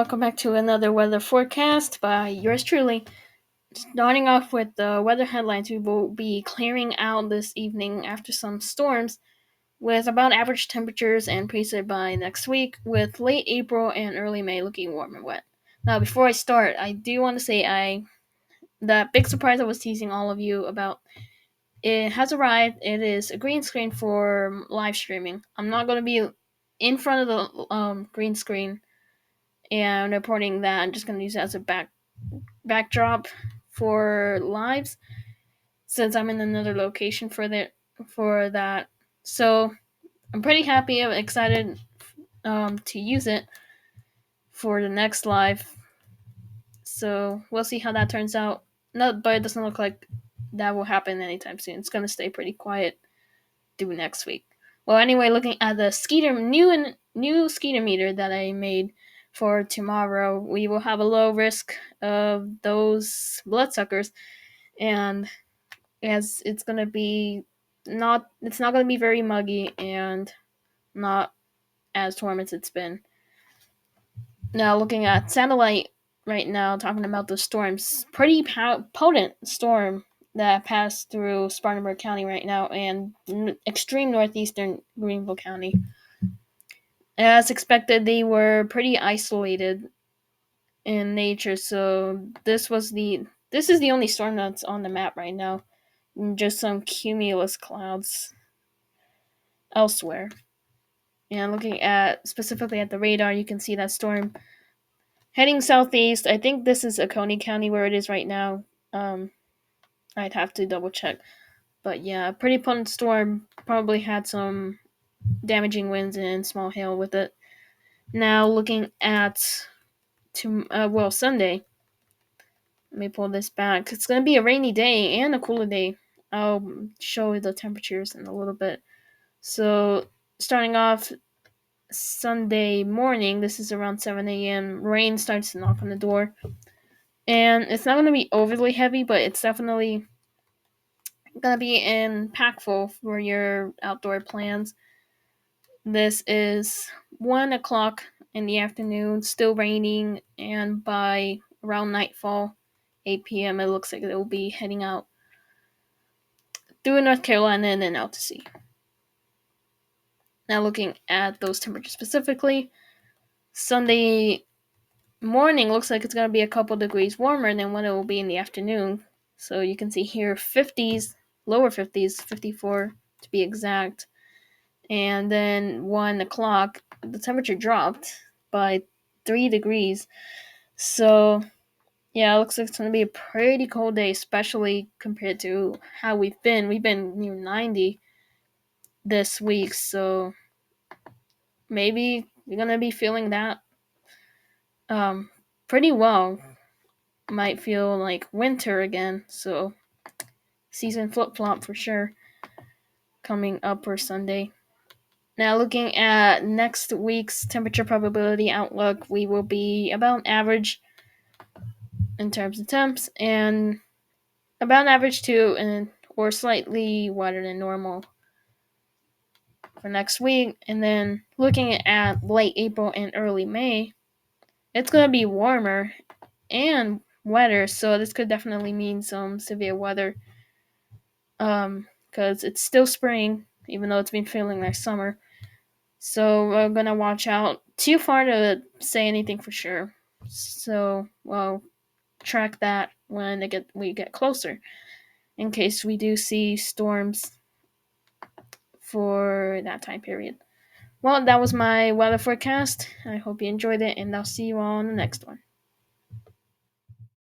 welcome back to another weather forecast by yours truly. Starting off with the weather headlines, we will be clearing out this evening after some storms with about average temperatures and preset by next week, with late April and early May looking warm and wet. Now, before I start, I do want to say that big surprise I was teasing all of you about, it has arrived. It is a green screen for live streaming. I'm not going to be in front of the green screen and reporting that. I'm just going to use it as a backdrop for lives since I'm in another location for that. So I'm pretty happy. I'm excited to use it for the next live. So we'll see how that turns out. No, but it doesn't look like that will happen anytime soon. It's gonna stay pretty quiet through next week. Well, anyway, looking at the new skeeter meter that I made for tomorrow, we will have a low risk of those bloodsuckers, and as it's not gonna be very muggy and not as warm as it's been. Now, looking at satellite right now, talking about the storms, pretty potent storm that passed through Spartanburg County right now and extreme northeastern Greenville County. As expected, they were pretty isolated in nature, so this is the only storm that's on the map right now. Just some cumulus clouds elsewhere. And looking at specifically at the radar, you can see that storm heading southeast. I think this is Oconee County where it is right now. Um, I'd have to double check. But yeah, pretty potent storm. Probably had some damaging winds and small hail with it. Now looking at Sunday. Let me pull this back. It's gonna be a rainy day and a cooler day. I'll show you the temperatures in a little bit. So starting off Sunday morning, this is around 7 a.m. Rain starts to knock on the door. And it's not going to be overly heavy, but it's definitely going to be impactful for your outdoor plans. This is 1 o'clock in the afternoon, still raining, and by around nightfall, 8 p.m., it looks like it will be heading out through North Carolina and then out to sea. Now, looking at those temperatures specifically, Sunday morning looks like it's going to be a couple degrees warmer than what it will be in the afternoon. So you can see here 50s, lower 50s, 54 to be exact. And then 1 o'clock, the temperature dropped by 3 degrees. So yeah, it looks like it's going to be a pretty cold day, especially compared to how we've been. We've been near 90 this week, so maybe you're going to be feeling that pretty well. Might feel like winter again, so season flip-flop for sure coming up for Sunday. Now looking at next week's temperature probability outlook, we will be about average in terms of temps and about average too, and or slightly wetter than normal for next week. And then looking at late April and early May, it's going to be warmer and wetter, so this could definitely mean some severe weather because it's still spring, even though it's been feeling like summer. So we're gonna watch out. Too far to say anything for sure. So we'll track that when we get closer, in case we do see storms for that time period. Well, that was my weather forecast. I hope you enjoyed it, and I'll see you all on the next one.